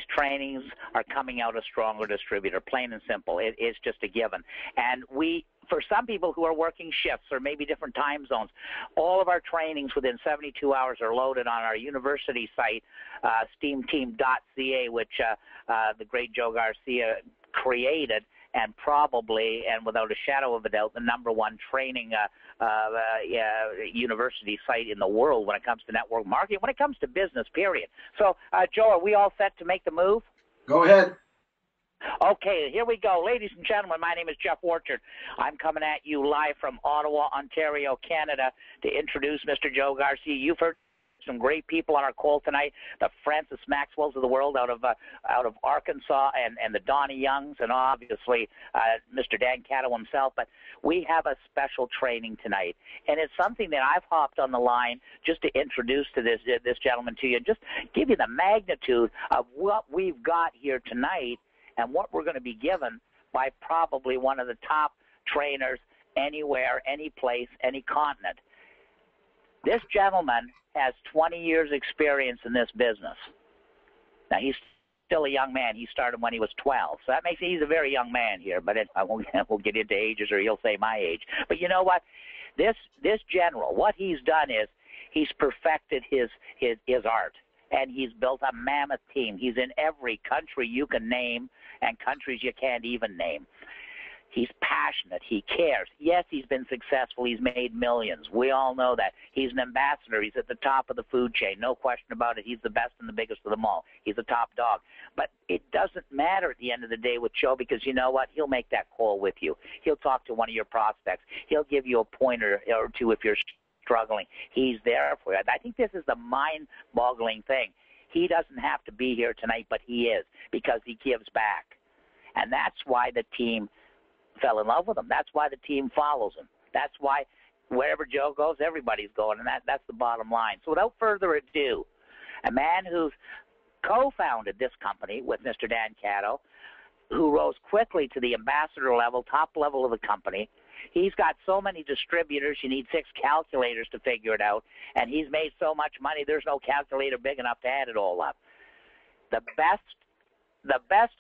trainings are coming out a stronger distributor, plain and simple. It's just a given. And for some people who are working shifts or maybe different time zones, all of our trainings within 72 hours are loaded on our university site, steamteam.ca, which the great Joe Garcia created, and probably, and without a shadow of a doubt, the #1 training university site in the world when it comes to network marketing, when it comes to business, period. So, Joe, are we all set to make the move? Go ahead. Okay, here we go. Ladies and gentlemen, my name is Jeff Orchard. I'm coming at you live from Ottawa, Ontario, Canada, to introduce Mr. Joe Garcia. You've heard some great people on our call tonight, the Francis Maxwells of the world out of Arkansas, and the Donnie Youngs, and obviously Mr. Dan Catto himself. But we have a special training tonight, and it's something that I've hopped on the line just to introduce to this gentleman to you, just give you the magnitude of what we've got here tonight and what we're going to be given by probably one of the top trainers anywhere, any place, any continent. This gentleman has 20 years experience in this business. Now, he's still a young man. He started when he was 12. So that makes he's a very young man here, but I won't get into ages or he'll say my age. But you know what? This general, what he's done is he's perfected his art, and he's built a mammoth team. He's in every country you can name and countries you can't even name. He's passionate. He cares. Yes, he's been successful. He's made millions. We all know that. He's an ambassador. He's at the top of the food chain. No question about it. He's the best and the biggest of them all. He's a top dog. But it doesn't matter at the end of the day with Joe, because you know what? He'll make that call with you. He'll talk to one of your prospects. He'll give you a pointer or two if you're struggling. He's there for you. I think this is the mind-boggling thing. He doesn't have to be here tonight, but he is, because he gives back. And that's why the team fell in love with him. That's why the team follows him. That's why wherever Joe goes, everybody's going, and that's the bottom line. So without further ado, a man who's co-founded this company with Mr. Dan Catto, who rose quickly to the ambassador level, top level of the company. He's got so many distributors, you need 6 calculators to figure it out, and he's made so much money, there's no calculator big enough to add it all up. The best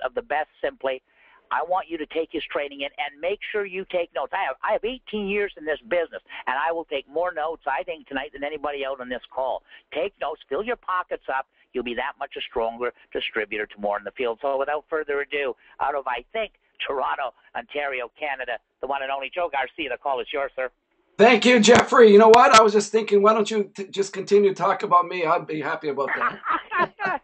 of the best, simply, I want you to take his training in and make sure you take notes. I have 18 years in this business, and I will take more notes, I think, tonight than anybody out on this call. Take notes, fill your pockets up. You'll be that much a stronger distributor tomorrow in the field. So without further ado, out of, I think, Toronto, Ontario, Canada, the one and only Joe Garcia. The call is yours, sir. Thank you, Jeffrey. You know what? I was just thinking, why don't you just continue to talk about me? I'd be happy about that.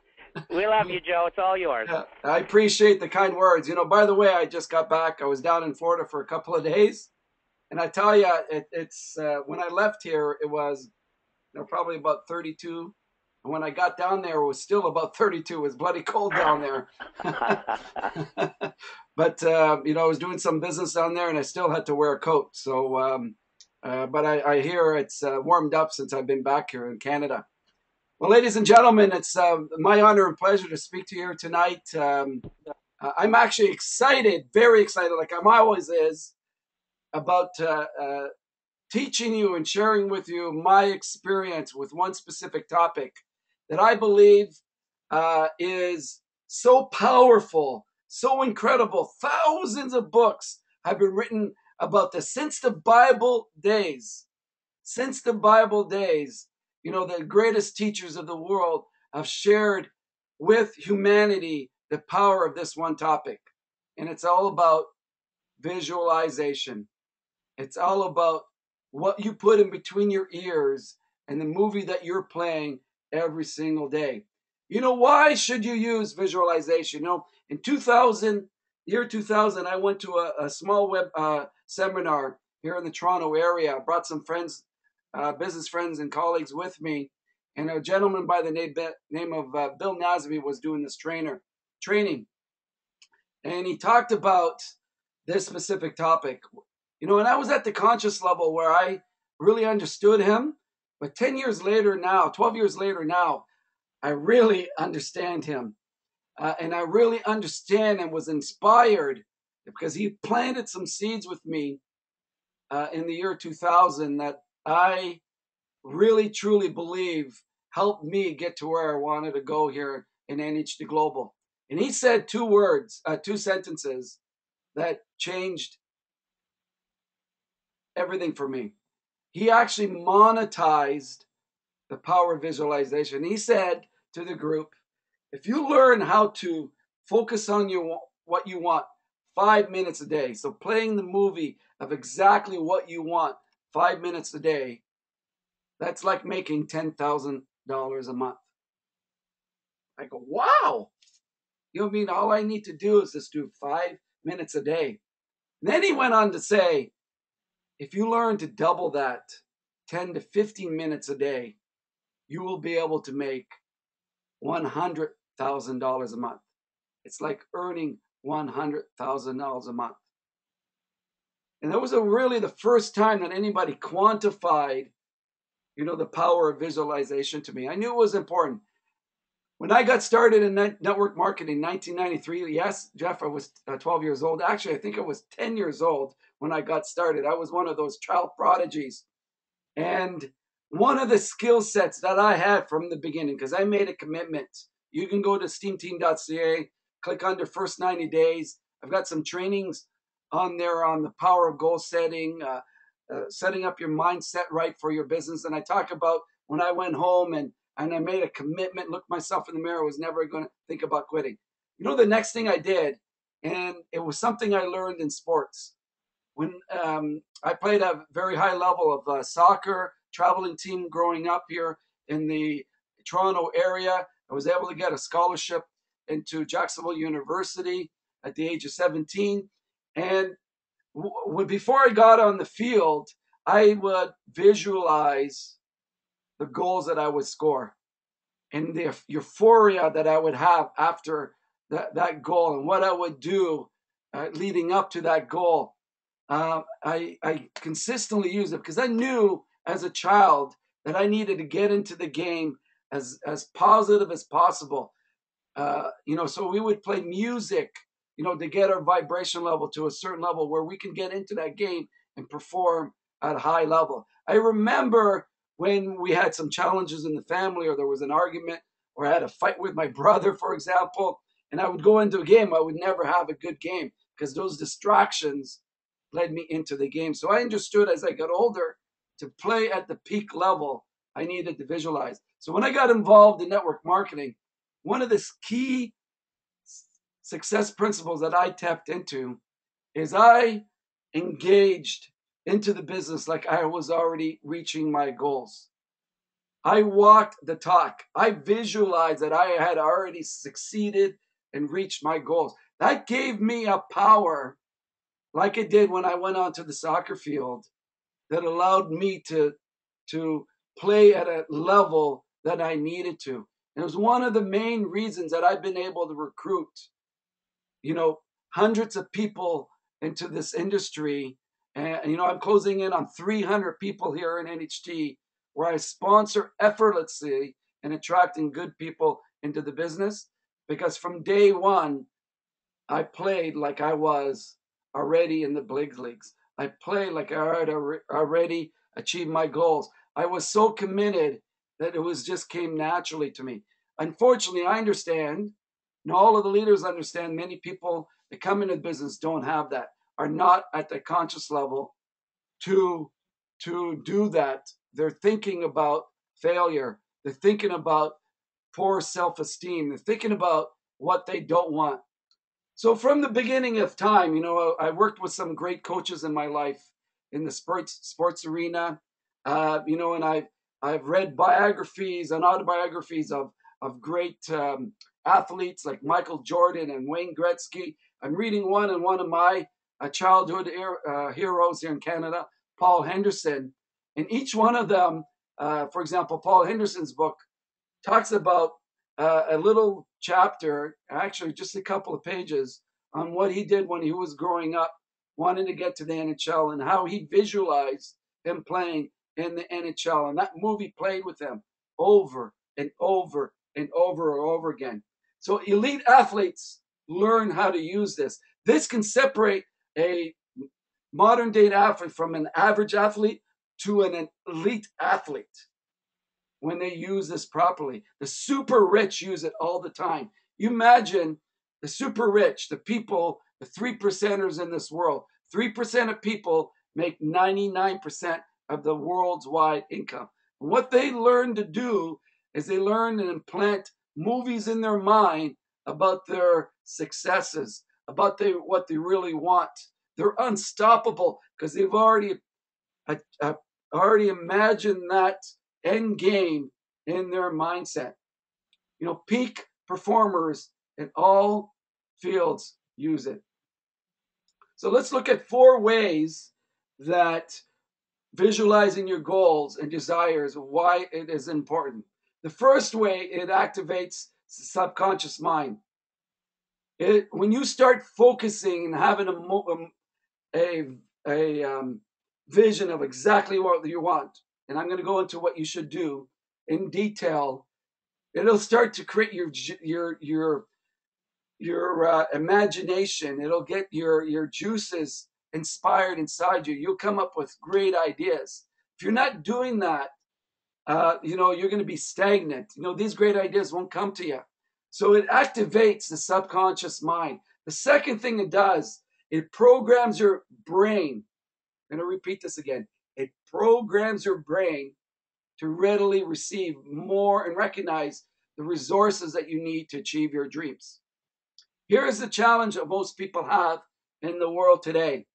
We love you, Joe. It's all yours. I appreciate the kind words. You know, by the way, I just got back. I was down in Florida for a couple of days. And I tell you, it's when I left here, it was probably about 32. And when I got down there, it was still about 32. It was bloody cold down there. But, I was doing some business down there, and I still had to wear a coat. So, but I hear it's warmed up since I've been back here in Canada. Well, ladies and gentlemen, it's my honor and pleasure to speak to you here tonight. I'm actually excited, very excited, like I'm always is, about teaching you and sharing with you my experience with one specific topic that I believe is so powerful, so incredible. Thousands of books have been written about this since the Bible days. Since the Bible days. The greatest teachers of the world have shared with humanity the power of this one topic. And it's all about visualization. It's all about what you put in between your ears and the movie that you're playing every single day. Why should you use visualization? In 2000, I went to a small web seminar here in the Toronto area. I brought some friends, business friends and colleagues with me, and a gentleman by the name of Bill Nasby was doing this training, and he talked about this specific topic. And I was at the conscious level where I really understood him, but 10 years later now, 12 years later now, I really understand him, and I really understand and was inspired because he planted some seeds with me in the year 2000 that I really, truly believe helped me get to where I wanted to go here in NHD Global. And he said two sentences that changed everything for me. He actually monetized the power of visualization. He said to the group, if you learn how to focus on what you want 5 minutes a day, so playing the movie of exactly what you want 5 minutes a day, that's like making $10,000 a month. I go, wow. You mean all I need to do is just do 5 minutes a day? And then he went on to say, if you learn to double that, 10 to 15 minutes a day, you will be able to make $100,000 a month. It's like earning $100,000 a month. And that was really the first time that anybody quantified, the power of visualization to me. I knew it was important. When I got started in network marketing in 1993, yes, Jeff, I was 12 years old. Actually, I think I was 10 years old when I got started. I was one of those child prodigies. And one of the skill sets that I had from the beginning, because I made a commitment, you can go to steamteam.ca, click under first 90 days. I've got some trainings on there on the power of goal setting, setting up your mindset right for your business. And I talk about when I went home and I made a commitment, looked myself in the mirror, was never going to think about quitting. The next thing I did, and it was something I learned in sports. When I played a very high level of soccer, traveling team growing up here in the Toronto area, I was able to get a scholarship into Jacksonville University at the age of 17. And before I got on the field, I would visualize the goals that I would score and the euphoria that I would have after that goal and what I would do leading up to that goal. I consistently use it because I knew as a child that I needed to get into the game as positive as possible. So we would play music, to get our vibration level to a certain level where we can get into that game and perform at a high level. I remember when we had some challenges in the family, or there was an argument, or I had a fight with my brother, for example, and I would go into a game, I would never have a good game because those distractions led me into the game. So I understood as I got older to play at the peak level, I needed to visualize. So when I got involved in network marketing, one of the key success principles that I tapped into is I engaged into the business like I was already reaching my goals. I walked the talk. I visualized that I had already succeeded and reached my goals. That gave me a power like it did when I went onto the soccer field that allowed me to play at a level that I needed to. And it was one of the main reasons that I've been able to recruit, hundreds of people into this industry. And, I'm closing in on 300 people here in NHT where I sponsor effortlessly and attracting good people into the business. Because from day one, I played like I was already in the big leagues. I played like I had already achieved my goals. I was so committed that it just came naturally to me. Unfortunately, I understand, and all of the leaders understand, many people that come into the business don't have that, are not at the conscious level to do that. They're thinking about failure. They're thinking about poor self-esteem. They're thinking about what they don't want. So from the beginning of time, I worked with some great coaches in my life in the sports arena, and I've read biographies and autobiographies of great athletes like Michael Jordan and Wayne Gretzky. I'm reading one of my childhood heroes here in Canada, Paul Henderson, and each one of them, for example, Paul Henderson's book talks about a little chapter, actually just a couple of pages, on what he did when he was growing up, wanting to get to the NHL, and how he visualized him playing in the NHL. And that movie played with him over and over and over and over again. So elite athletes learn how to use this. This can separate a modern day athlete from an average athlete to an elite athlete when they use this properly. The super rich use it all the time. You imagine the super rich, the people, the 3%ers in this world. 3% of people make 99% of the world's wide income. And what they learn to do is they learn and implant movies in their mind about their successes, about what they really want. They're unstoppable because they've already imagined that end game in their mindset. Peak performers in all fields use it. So let's look at 4 ways that visualizing your goals and desires, why it is important. The first way, it activates the subconscious mind. When you start focusing and having a vision of exactly what you want, and I'm going to go into what you should do in detail, it'll start to create your imagination. It'll get your juices inspired inside you. You'll come up with great ideas. If you're not doing that, you're going to be stagnant. These great ideas won't come to you. So it activates the subconscious mind. The second thing it does, it programs your brain. I'm going to repeat this again. It programs your brain to readily receive more and recognize the resources that you need to achieve your dreams. Here is the challenge that most people have in the world today.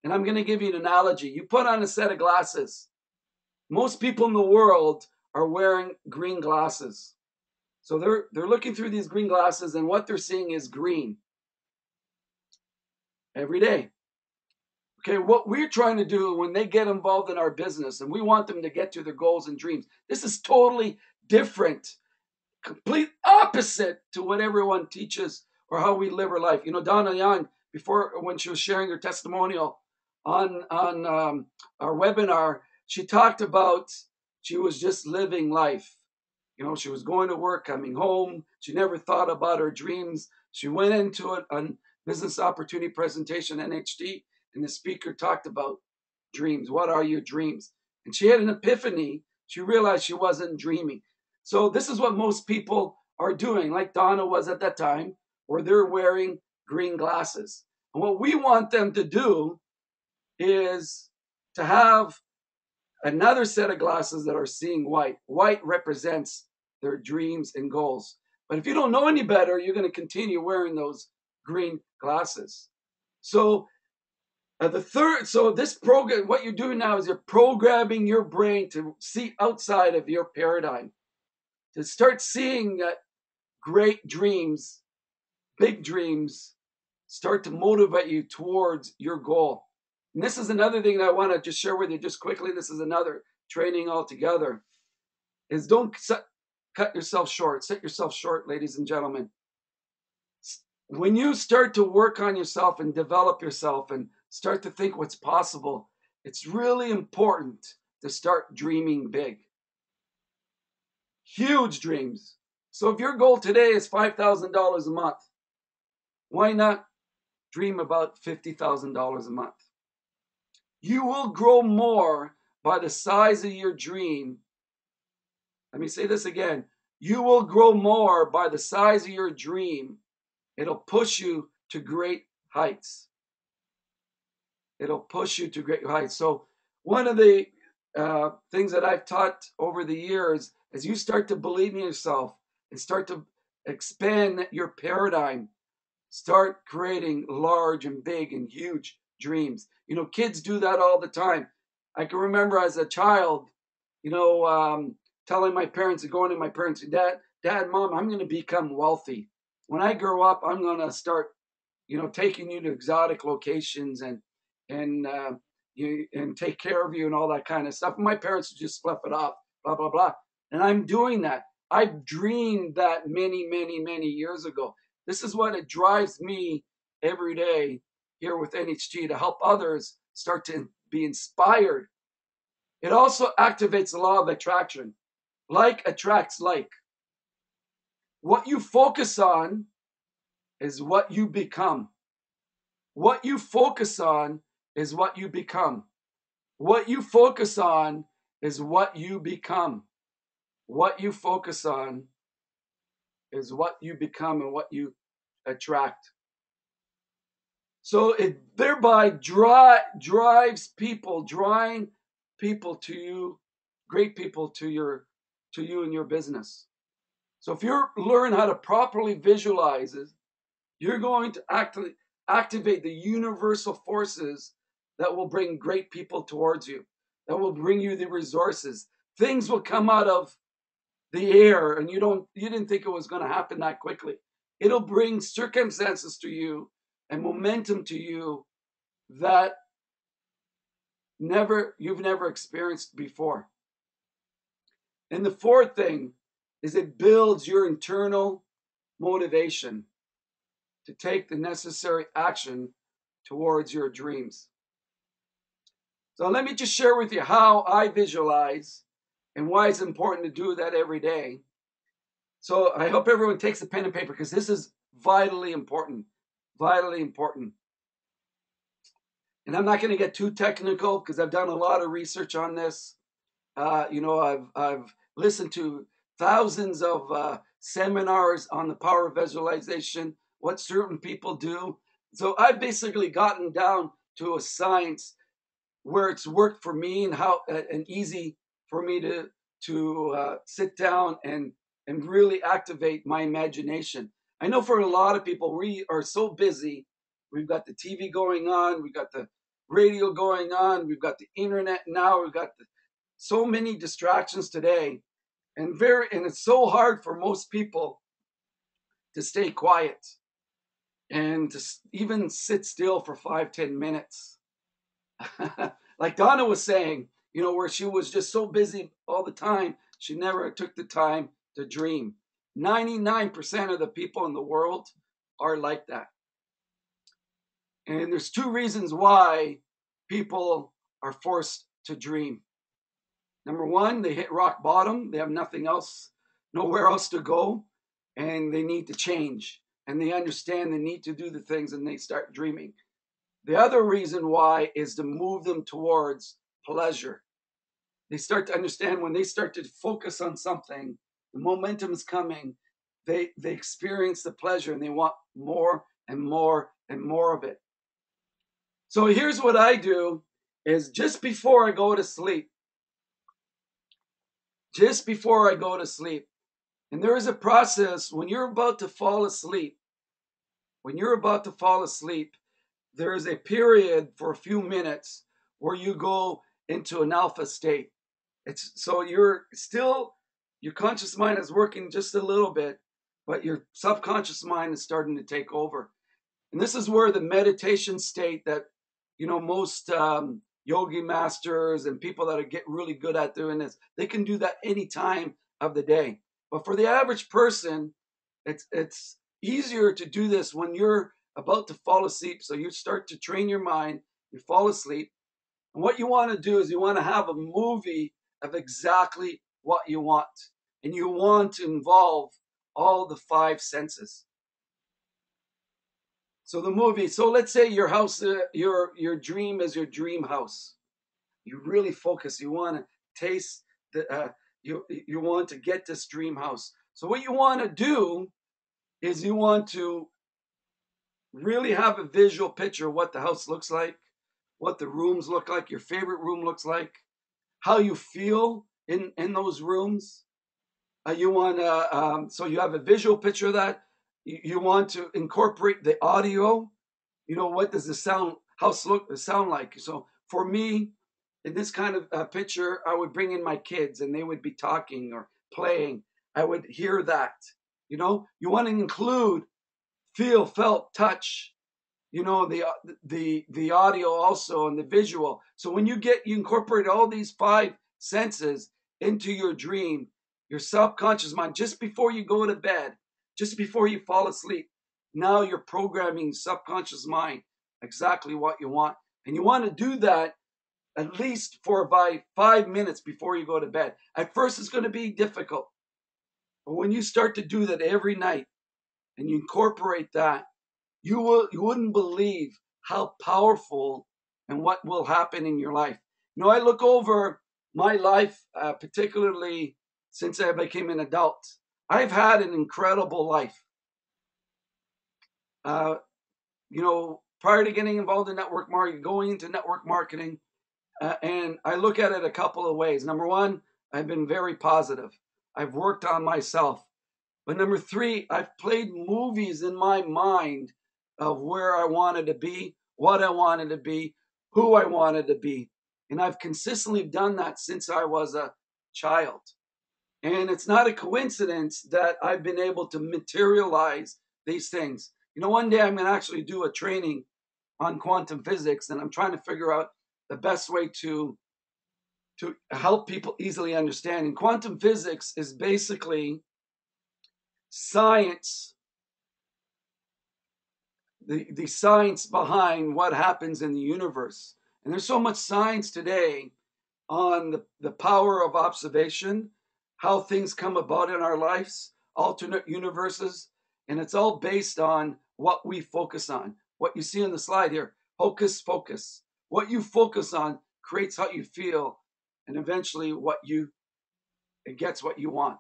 And I'm going to give you an analogy. You put on a set of glasses. Most people in the world are wearing green glasses. So they're looking through these green glasses, and what they're seeing is green every day. Okay, what we're trying to do when they get involved in our business and we want them to get to their goals and dreams, this is totally different, complete opposite to what everyone teaches or how we live our life. Donna Young, when she was sharing her testimonial on our webinar, she talked about she was just living life. She was going to work, coming home. She never thought about her dreams. She went into it on business opportunity presentation, NHD, and the speaker talked about dreams. What are your dreams? And she had an epiphany. She realized she wasn't dreaming. So this is what most people are doing, like Donna was at that time, where they're wearing green glasses. And what we want them to do is to have another set of glasses that are seeing white. White represents their dreams and goals. But if you don't know any better, you're going to continue wearing those green glasses. So this program, what you're doing now is you're programming your brain to see outside of your paradigm, to start seeing that great dreams, big dreams, start to motivate you towards your goal. And this is another thing that I want to just share with you just quickly. This is another training altogether, is don't cut yourself short. Set yourself short, ladies and gentlemen. When you start to work on yourself and develop yourself and start to think what's possible, it's really important to start dreaming big. Huge dreams. So if your goal today is $5,000 a month, why not dream about $50,000 a month? You will grow more by the size of your dream. Let me say this again. You will grow more by the size of your dream. It'll push you to great heights. It'll push you to great heights. So one of the things that I've taught over the years is you start to believe in yourself and start to expand your paradigm. Start creating large and big and huge dreams. Kids do that all the time. I can remember as a child, telling my parents and going to my parents, Dad, Mom, I'm going to become wealthy. When I grow up, I'm going to start, taking you to exotic locations and take care of you and all that kind of stuff. And my parents would just slough it off, blah, blah, blah. And I'm doing that. I've dreamed that many, many, many years ago. This is what it drives me every day here with NHG, to help others start to be inspired. It also activates the law of attraction. Like attracts like. What you focus on is what you become. What you focus on is what you become. What you focus on is what you become. What you focus on is what you become and what you attract. So it thereby drives people, drawing people to you, great people to you and your business. So if you learn how to properly visualize it, you're going to activate the universal forces that will bring great people towards you, that will bring you the resources. Things will come out of the air, and you didn't think it was going to happen that quickly. It'll bring circumstances to you and momentum to you that you've never experienced before. And the fourth thing is it builds your internal motivation to take the necessary action towards your dreams. So let me just share with you how I visualize and why it's important to do that every day. So I hope everyone takes a pen and paper, because this is vitally important, vitally important. And I'm not going to get too technical because I've done a lot of research on this. I've listened to thousands of seminars on the power of visualization, what certain people do. So I've basically gotten down to a science where it's worked for me, and how and easy for me to sit down and really activate my imagination. I know for a lot of people, we are so busy. We've got the TV going on, we've got the radio going on, we've got the internet now, we've got so many distractions today, and it's so hard for most people to stay quiet and to even sit still for 5-10 minutes. Like Donna was saying, where she was just so busy all the time, she never took the time to dream. 99% of the people in the world are like that. And there's two reasons why people are forced to dream. Number one, they hit rock bottom. They have nothing else, nowhere else to go, and they need to change. And they understand they need to do the things, and they start dreaming. The other reason why is to move them towards pleasure. They start to understand when they start to focus on something, the momentum is coming, they experience the pleasure, and they want more and more and more of it. So here's what I do is just before I go to sleep, and there is a process when you're about to fall asleep, there is a period for a few minutes where you go into an alpha state. So your conscious mind is working just a little bit, but your subconscious mind is starting to take over. And this is where the meditation state that, most yogi masters and people that get really good at doing this, they can do that any time of the day. But for the average person, it's easier to do this when you're about to fall asleep. So you start to train your mind, you fall asleep. And what you want to do is you want to have a movie of exactly what you want. And you want to involve all the 5 senses. So the movie, let's say your house, your dream is your dream house. You really focus. You want to taste you want to get this dream house. So what you want to do is you want to really have a visual picture of what the house looks like, what the rooms look like, your favorite room looks like, how you feel in those rooms. You want to, so you have a visual picture of that. You want to incorporate the audio. What does the house sound like? So for me, in this kind of picture, I would bring in my kids and they would be talking or playing. I would hear that. You want to include feel, felt, touch, the audio also, and the visual. So when you incorporate all these 5 senses into your dream, your subconscious mind, just before you go to bed, just before you fall asleep, now you're programming subconscious mind exactly what you want. And you want to do that at least for about 5 minutes before you go to bed. At first, it's going to be difficult. But when you start to do that every night and you incorporate that, you wouldn't believe how powerful and what will happen in your life. I look over my life, particularly since I became an adult. I've had an incredible life. Uh, prior to getting involved in network marketing, going into network marketing, and I look at it a couple of ways. Number one, I've been very positive. I've worked on myself. But number three, I've played movies in my mind of where I wanted to be, what I wanted to be, who I wanted to be. And I've consistently done that since I was a child. And it's not a coincidence that I've been able to materialize these things. One day I'm going to actually do a training on quantum physics, and I'm trying to figure out the best way to help people easily understand. And quantum physics is basically science, the science behind what happens in the universe. And there's so much science today on the power of observation, how things come about in our lives, alternate universes, and it's all based on what we focus on. What you see on the slide here, hocus focus. What you focus on creates how you feel, and eventually it gets what you want.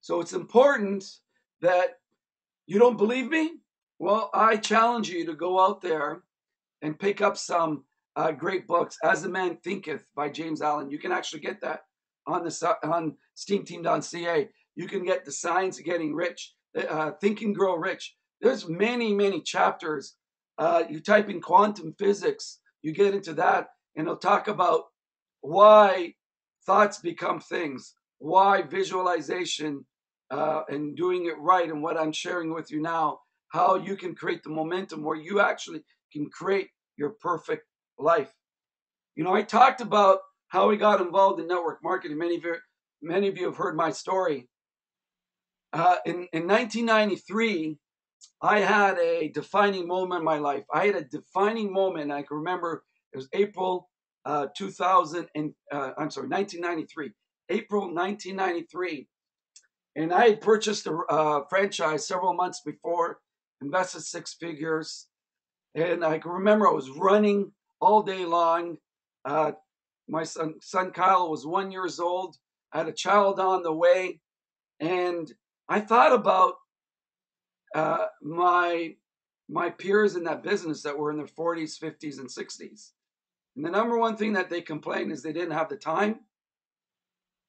So it's important that you don't believe me? Well, I challenge you to go out there and pick up some great books. As a Man Thinketh by James Allen. You can actually get that on steamteam.ca. You can get The Science of Getting Rich, Think and Grow Rich. There's many, many chapters. You type in quantum physics, you get into that, and it'll talk about why thoughts become things, why visualization and doing it right, and what I'm sharing with you now, how you can create the momentum where you actually can create your perfect life. I talked about how we got involved in network marketing. Many of you have heard my story. In 1993, I had a defining moment in my life. I had a defining moment. I can remember it was April 1993. April 1993. And I had purchased a franchise several months before, invested six figures. And I can remember I was running all day long. My son Kyle was 1 year old. I had a child on the way. And I thought about my peers in that business that were in their 40s, 50s, and 60s. And the number one thing that they complained is they didn't have the time.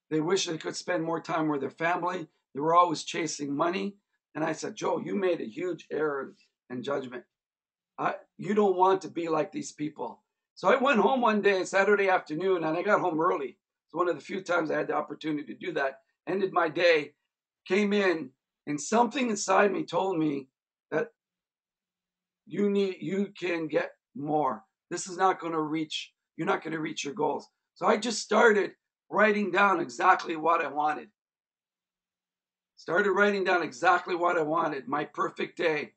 They wish they could spend more time with their family. They were always chasing money. And I said, Joe, you made a huge error in judgment. You don't want to be like these people. So I went home one day, Saturday afternoon, and I got home early. It's one of the few times I had the opportunity to do that. Ended my day, came in, and something inside me told me that you can get more. This is not going to reach, you're not going to reach your goals. So I just started writing down exactly what I wanted. Started writing down exactly what I wanted, my perfect day.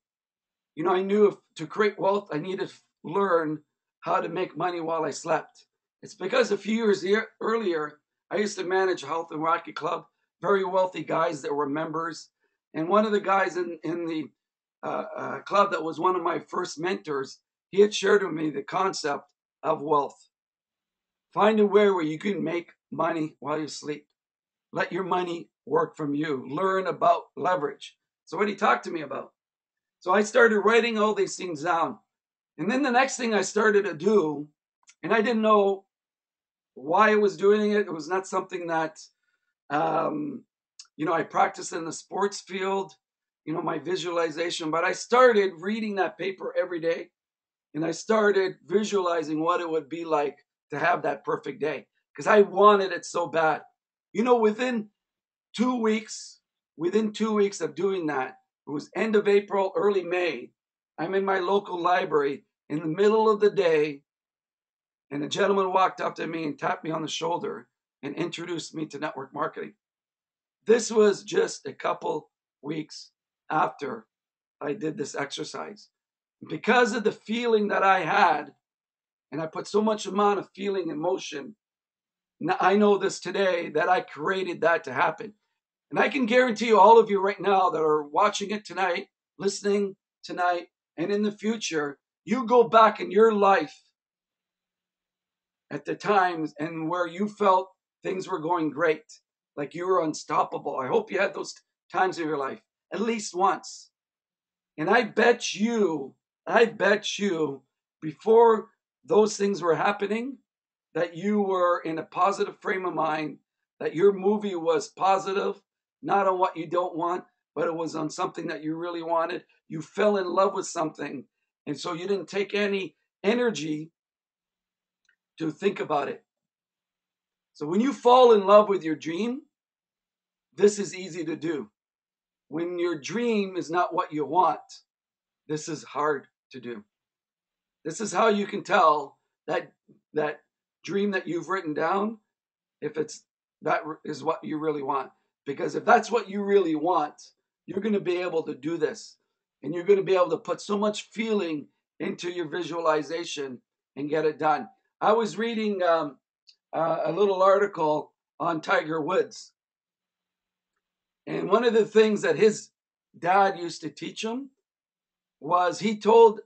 I knew to create wealth, I needed to learn how to make money while I slept. It's because a few years earlier, I used to manage a health and Rocky Club, very wealthy guys that were members. And one of the guys in the club that was one of my first mentors, he had shared with me the concept of wealth. Find a way where you can make money while you sleep. Let your money work from you. Learn about leverage. So what he talked to me about. So I started writing all these things down. And then the next thing I started to do, and I didn't know why I was doing it. It was not something that, I practiced in the sports field, my visualization. But I started reading that paper every day. And I started visualizing what it would be like to have that perfect day. Because I wanted it so bad. Within 2 weeks of doing that, it was end of April, early May. I'm in my local library in the middle of the day, and a gentleman walked up to me and tapped me on the shoulder and introduced me to network marketing. This was just a couple weeks after I did this exercise. Because of the feeling that I had, and I put so much amount of feeling and motion, I know this today that I created that to happen. And I can guarantee you, all of you right now that are watching it tonight, listening tonight, and in the future, you go back in your life at the times and where you felt things were going great, like you were unstoppable. I hope you had those times in your life at least once. And I bet you, before those things were happening, that you were in a positive frame of mind, that your movie was positive, not on what you don't want, but it was on something that you really wanted. You fell in love with something. And so you didn't take any energy to think about it. So when you fall in love with your dream, this is easy to do. When your dream is not what you want, this is hard to do. This is how you can tell that that dream that you've written down, if it's that is what you really want. Because if that's what you really want, you're going to be able to do this, and you're going to be able to put so much feeling into your visualization and get it done. I was reading a little article on Tiger Woods, and one of the things that his dad used to teach him was he told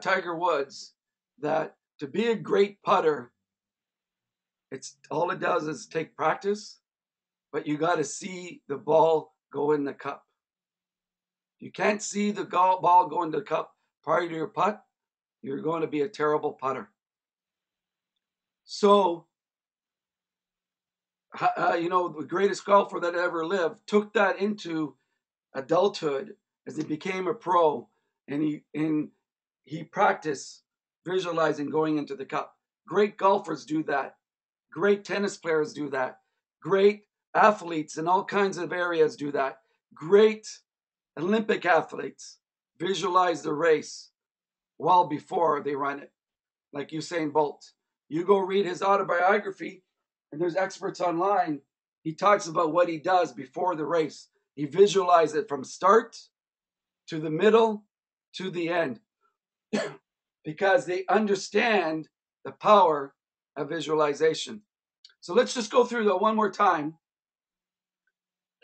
Tiger Woods that to be a great putter, it's all it does is take practice, but you got to see the ball go in the cup. You can't see the ball go in the cup prior to your putt, you're going to be a terrible putter. So, the greatest golfer that ever lived took that into adulthood as he became a pro, and he practiced visualizing going into the cup. Great golfers do that. Great tennis players do that. Great athletes in all kinds of areas do that. Great Olympic athletes visualize the race well before they run it, like Usain Bolt. You go read his autobiography, and there's experts online. He talks about what he does before the race. He visualizes it from start to the middle to the end because they understand the power of visualization. So let's just go through that one more time.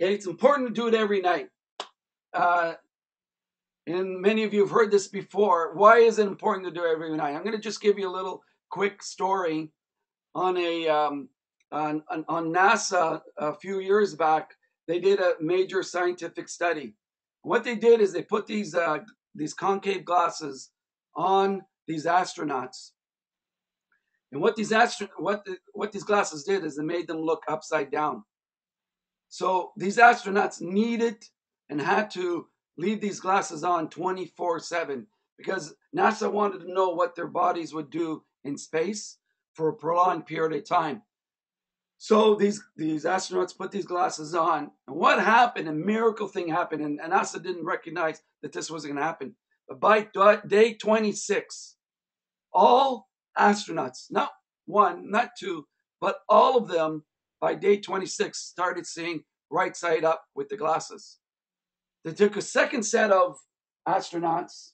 Okay, it's important to do it every night. And many of you have heard this before. Why is it important to do it every night? I'm going to just give you a little quick story on on NASA a few years back. They did a major scientific study. What they did is they put these concave glasses on these astronauts, and what these glasses did is they made them look upside down. So these astronauts needed and had to leave these glasses on 24/7 because NASA wanted to know what their bodies would do in space for a prolonged period of time. So these astronauts put these glasses on, and what happened? A miracle thing happened, and NASA didn't recognize that this was going to happen. But by day 26, all astronauts, not one, not two, but all of them by day 26 started seeing right side up with the glasses. They took a second set of astronauts,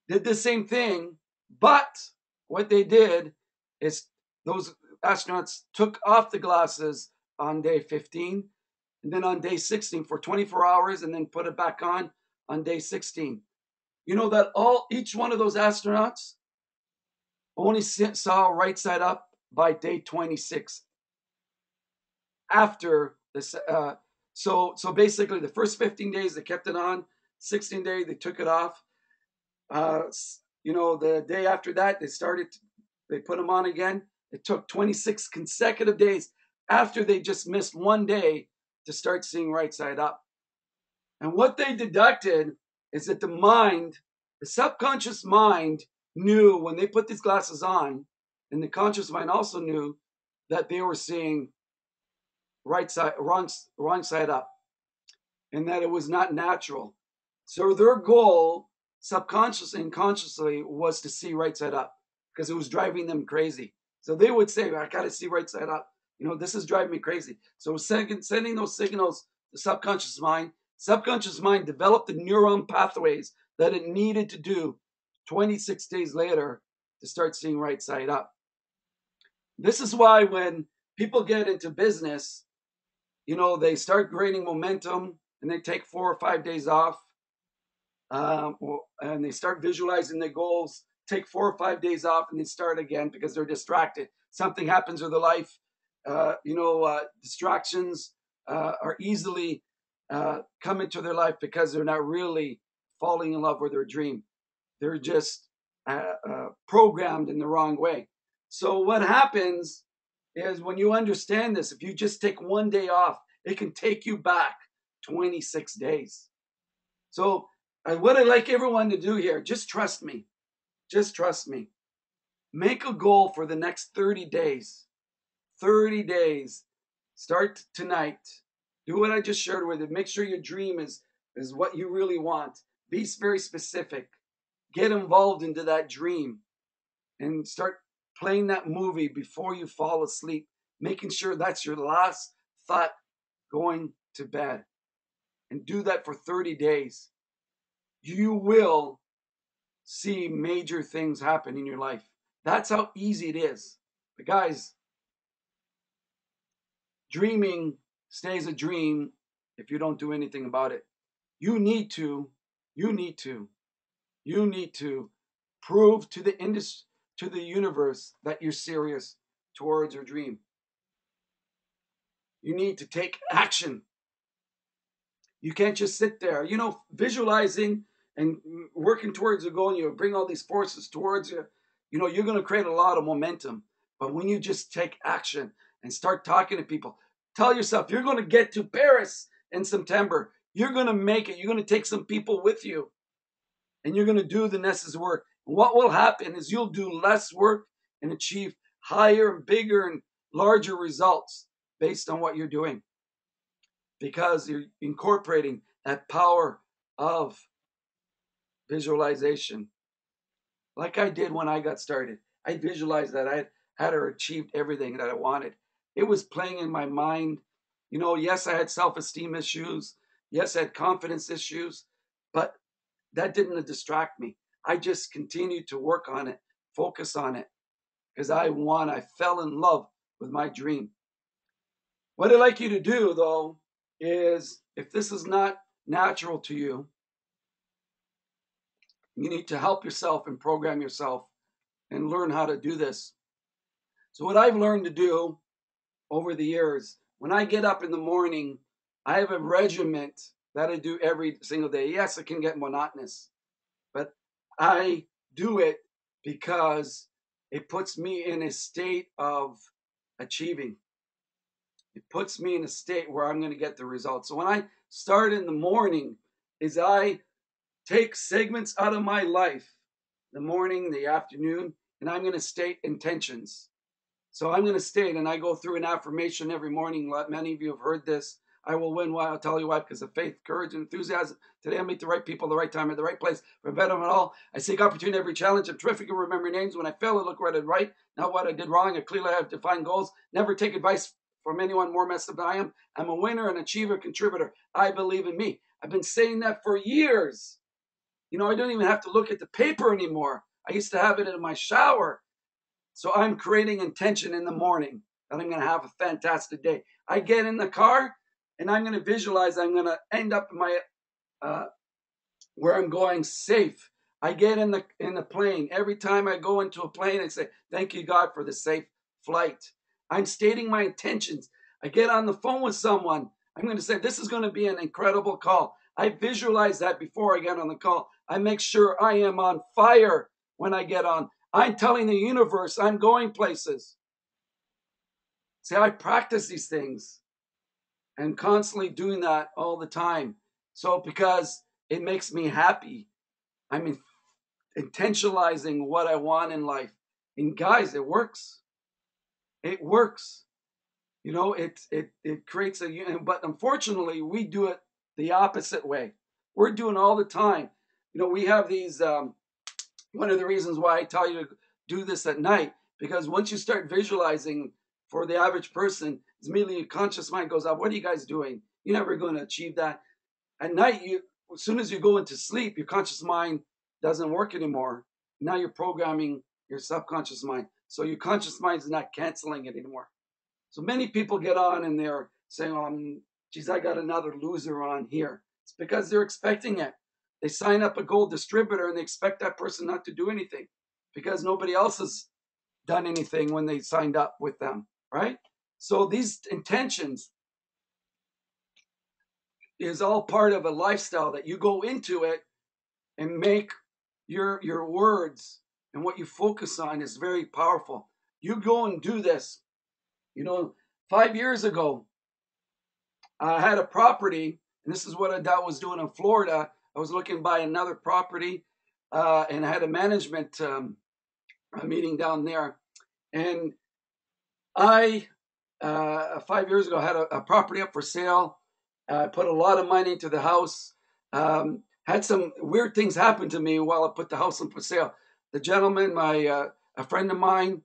did the same thing, but what they did is those astronauts took off the glasses on day 15 and then on day 16 for 24 hours and then put it back on day 16. You know that each one of those astronauts only saw right side up by day 26 after this. So basically the first 15 days they kept it on, 16 days they took it off. The day after that they put them on again. It took 26 consecutive days after they just missed one day to start seeing right side up. And what they deducted is that the subconscious mind knew when they put these glasses on, and the conscious mind also knew that they were seeing wrong side up, and that it was not natural. So their goal, subconsciously and consciously, was to see right side up because it was driving them crazy. So they would say, I got to see right side up. This is driving me crazy. So sending those signals to subconscious mind. Subconscious mind developed the neuron pathways that it needed to do 26 days later to start seeing right side up. This is why when people get into business, they start gaining momentum and they take 4 or 5 days off, and they start visualizing their goals, take 4 or 5 days off, and they start again because they're distracted. Something happens with their life. Distractions are easily come into their life because they're not really falling in love with their dream. They're just programmed in the wrong way. So what happens is when you understand this, if you just take one day off, it can take you back 26 days. So what I'd like everyone to do here, just trust me. Just trust me. Make a goal for the next 30 days. 30 days. Start tonight. Do what I just shared with you. Make sure your dream is what you really want. Be very specific. Get involved into that dream and start playing that movie before you fall asleep, making sure that's your last thought going to bed. And do that for 30 days. You will see major things happen in your life. That's how easy it is. But guys, dreaming stays a dream if you don't do anything about it. You need to prove to the universe that you're serious towards your dream. You need to take action. You can't just sit there. Visualizing and working towards a goal, and you bring all these forces towards you, you're going to create a lot of momentum. But when you just take action and start talking to people, tell yourself you're going to get to Paris in September. You're going to make it. You're going to take some people with you, and you're going to do the necessary work. And what will happen is you'll do less work and achieve higher and bigger and larger results based on what you're doing, because you're incorporating that power of visualization. Like I did when I got started. I visualized that I had achieved everything that I wanted. It was playing in my mind. Yes, I had self-esteem issues. Yes, I had confidence issues, but that didn't distract me. I just continued to work on it, focus on it, because I fell in love with my dream. What I'd like you to do, though, is if this is not natural to you, you need to help yourself and program yourself and learn how to do this. So what I've learned to do over the years, when I get up in the morning, I have a regiment that I do every single day. Yes, it can get monotonous, but I do it because it puts me in a state of achieving. It puts me in a state where I'm going to get the results. So when I start in the morning, is I take segments out of my life, the morning, the afternoon, and I'm going to state intentions. So I'm going to state, and I go through an affirmation every morning. Many of you have heard this. I will win. Why? I'll tell you why. Because of faith, courage, and enthusiasm. Today I meet the right people at the right time at the right place. For betterment of all, I seek opportunity every challenge. I'm terrific at remembering names. When I fail, I look what I did right, not what I did wrong. I clearly have defined goals. Never take advice from anyone more messed up than I am. I'm a winner, an achiever, contributor. I believe in me. I've been saying that for years. I don't even have to look at the paper anymore. I used to have it in my shower. So I'm creating intention in the morning that I'm going to have a fantastic day. I get in the car and I'm going to visualize I'm going to end up in my where I'm going safe. I get in the plane. Every time I go into a plane, I say, "Thank you, God, for the safe flight." I'm stating my intentions. I get on the phone with someone. I'm going to say, "This is going to be an incredible call." I visualize that before I get on the call. I make sure I am on fire when I get on. I'm telling the universe I'm going places. See, I practice these things and constantly doing that all the time. So because it makes me happy, I'm intentionalizing what I want in life. And guys, it works. It works. It creates but unfortunately, we do it the opposite way. We're doing all the time. We have these, one of the reasons why I tell you to do this at night, because once you start visualizing, for the average person, immediately your conscious mind goes up. What are you guys doing? You're never going to achieve that. At night, as soon as you go into sleep, your conscious mind doesn't work anymore. Now you're programming your subconscious mind. So your conscious mind is not canceling it anymore. So many people get on and they're saying, geez, I got another loser on here. It's because they're expecting it. They sign up a gold distributor and they expect that person not to do anything because nobody else has done anything when they signed up with them, right? So these intentions is all part of a lifestyle that you go into it and make your words and what you focus on is very powerful. You go and do this. 5 years ago, I had a property, and this is what I was doing in Florida. I was looking to buy another property, and I had a management meeting down there. And I, 5 years ago, had a property up for sale. I put a lot of money into the house. Had some weird things happen to me while I put the house up for sale. The gentleman, a friend of mine,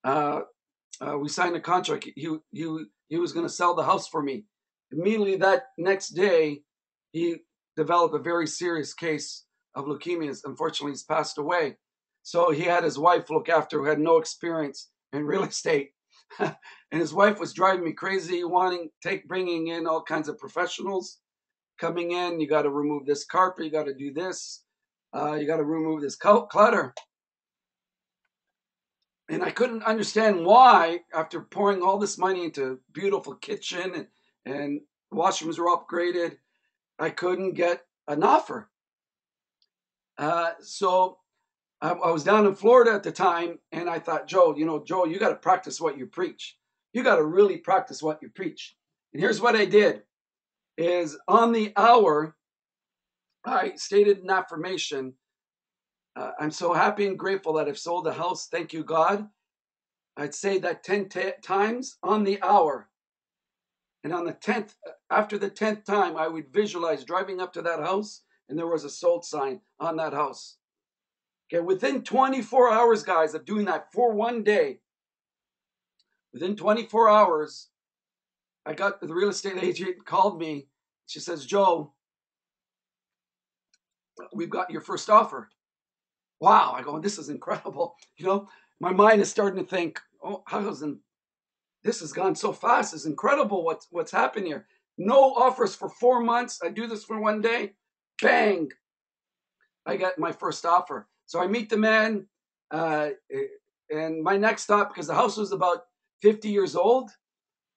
we signed a contract. He was going to sell the house for me. Immediately that next day, he developed a very serious case of leukemia. Unfortunately, he's passed away. So he had his wife look after, who had no experience in real estate. And his wife was driving me crazy, bringing in all kinds of professionals coming in. You got to remove this carpet. You got to do this. You got to remove this clutter. And I couldn't understand why, after pouring all this money into beautiful kitchen and washrooms were upgraded, I couldn't get an offer. So I was down in Florida at the time, and I thought, Joe, you got to practice what you preach. You got to really practice what you preach. And here's what I did: is on the hour, I stated an affirmation. I'm so happy and grateful that I've sold the house. Thank you, God. I'd say that 10 times on the hour. And on the 10th, after the 10th time, I would visualize driving up to that house, and there was a sold sign on that house. Okay, within 24 hours, guys, of doing that for one day, within 24 hours, I got the real estate agent called me. She says, Joe, we've got your first offer. Wow. I go, this is incredible. My mind is starting to think, oh, this has gone so fast. It's incredible what's happened here. No offers for 4 months. I do this for one day. Bang. I got my first offer. So I meet the man, and my next stop, because the house was about 50 years old.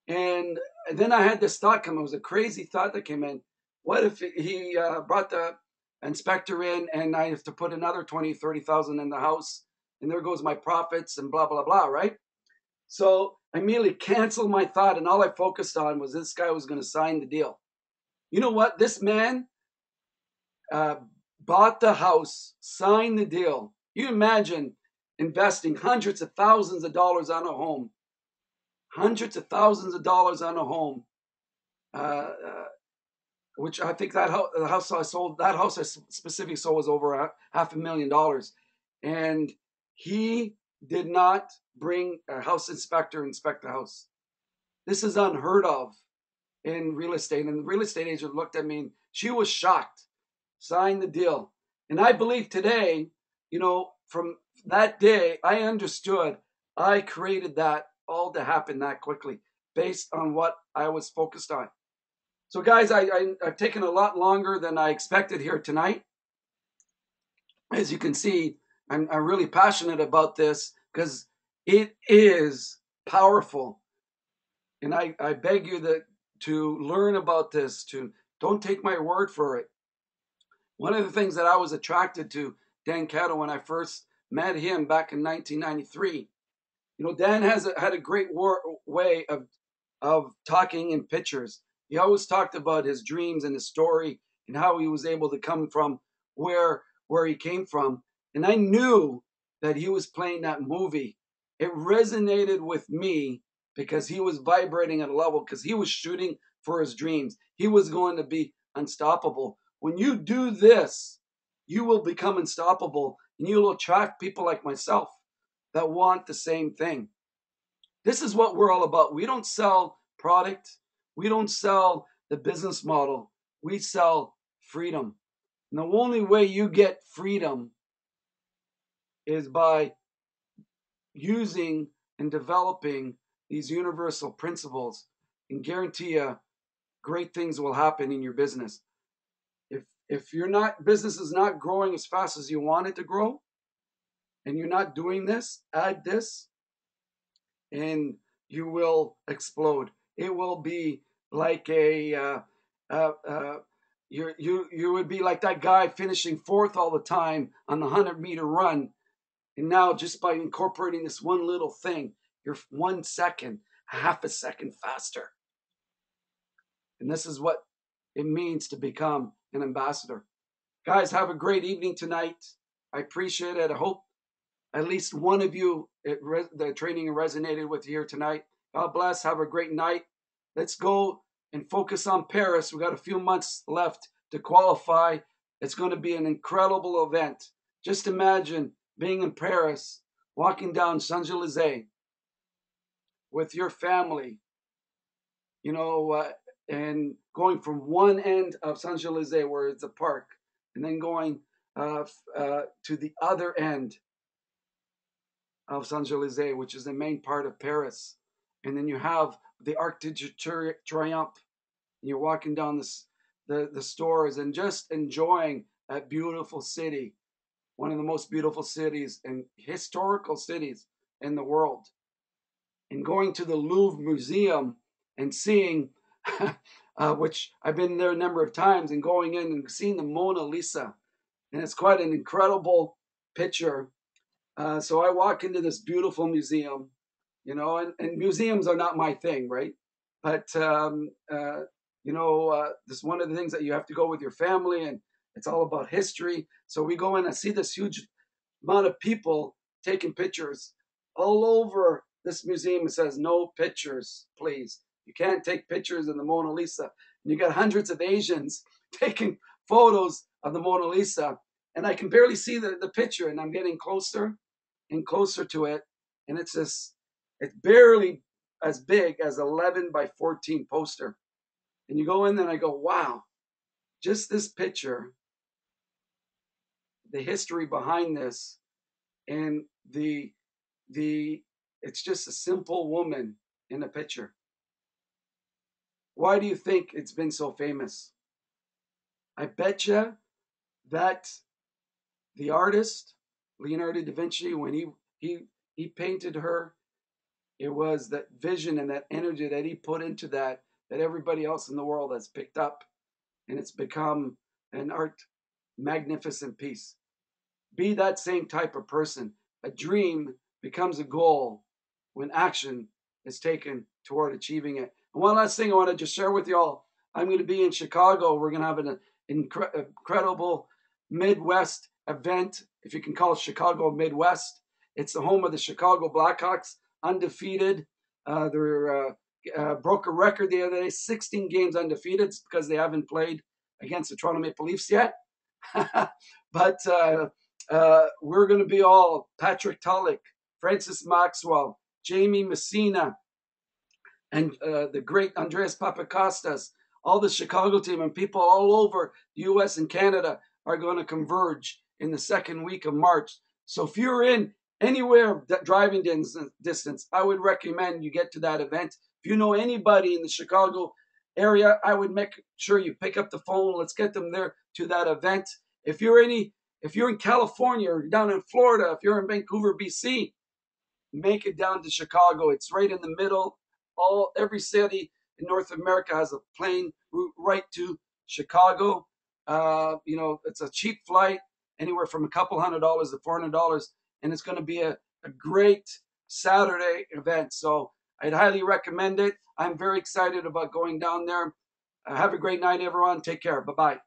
And then I had this thought come. It was a crazy thought that came in. What if he brought the inspector in, and I have to put another 20, 30,000 in the house, and there goes my profits and blah, blah, blah, right? So I immediately canceled my thought, and all I focused on was this guy was going to sign the deal. You know what? This man bought the house, signed the deal. You imagine investing hundreds of thousands of dollars on a home, hundreds of thousands of dollars on a home, which I think the house I specifically sold was over $500,000. And he did not bring a house inspector inspect the house. This is unheard of in real estate. And the real estate agent looked at me and she was shocked, signed the deal. And I believe today, from that day, I understood I created that all to happen that quickly based on what I was focused on. So guys, I've taken a lot longer than I expected here tonight. As you can see, I'm really passionate about this because it is powerful. And I beg you to learn about this, don't take my word for it. One of the things that I was attracted to Dan Catto when I first met him back in 1993, Dan had a great way of talking in pictures. He always talked about his dreams and his story and how he was able to come from where he came from. And I knew that he was playing that movie. It resonated with me because he was vibrating at a level, because he was shooting for his dreams. He was going to be unstoppable. When you do this, you will become unstoppable, and you will attract people like myself that want the same thing. This is what we're all about. We don't sell product. We don't sell the business model. We sell freedom. And the only way you get freedom is by using and developing these universal principles, and guarantee you great things will happen in your business. If business is not growing as fast as you want it to grow, and you're not doing this, add this, and you will explode. It will be like you would be like that guy finishing fourth all the time on the 100-meter run. And now just by incorporating this one little thing, you're 1 second, half a second faster. And this is what it means to become an ambassador. Guys, have a great evening tonight. I appreciate it. I hope at least one of you, the training resonated with you here tonight. God bless. Have a great night. Let's go and focus on Paris. We got a few months left to qualify. It's going to be an incredible event. Just imagine being in Paris, walking down Champs-Élysées with your family, and going from one end of Champs-Élysées, where it's a park, and then going to the other end of Champs-Élysées, which is the main part of Paris. And then you have the Arc de Triomphe. You're walking down the stores and just enjoying that beautiful city, one of the most beautiful cities and historical cities in the world. And going to the Louvre Museum and seeing, which I've been there a number of times, and going in and seeing the Mona Lisa. And it's quite an incredible picture. So I walk into this beautiful museum, and museums are not my thing, right? But, this is one of the things that you have to go with your family, and it's all about history. So we go in and see this huge amount of people taking pictures all over this museum. It says, no pictures, please. You can't take pictures of the Mona Lisa. And you got hundreds of Asians taking photos of the Mona Lisa. And I can barely see the picture, and I'm getting closer and closer to it. And it's barely as big as 11 by 14 poster. And you go in there and I go, wow, just this picture, the history behind this, and it's just a simple woman in a picture. Why do you think it's been so famous? I bet you that the artist, Leonardo da Vinci, when he painted her, it was that vision and that energy that he put into that everybody else in the world has picked up, and it's become an art magnificent piece. Be that same type of person. A dream becomes a goal when action is taken toward achieving it. And one last thing I want to just share with you all. I'm going to be in Chicago. We're going to have an incredible Midwest event, if you can call it Chicago Midwest. It's the home of the Chicago Blackhawks, undefeated. They broke a record the other day, 16 games undefeated. It's because they haven't played against the Toronto Maple Leafs yet. But we're going to be all Patrick Tulloch, Francis Maxwell, Jamie Messina, and the great Andreas Papakostas. All the Chicago team and people all over the U.S. and Canada are going to converge in the second week of March. So if you're in anywhere driving distance, I would recommend you get to that event. If you know anybody in the Chicago area, I would make sure you pick up the phone. Let's get them there to that event. If you're in California or down in Florida, if you're in Vancouver, BC, make it down to Chicago. It's right in the middle. Every city in North America has a plane route right to Chicago. It's a cheap flight, anywhere from a couple $100 to $400, and it's going to be a great Saturday event. So I'd highly recommend it. I'm very excited about going down there. Have a great night, everyone. Take care. Bye-bye.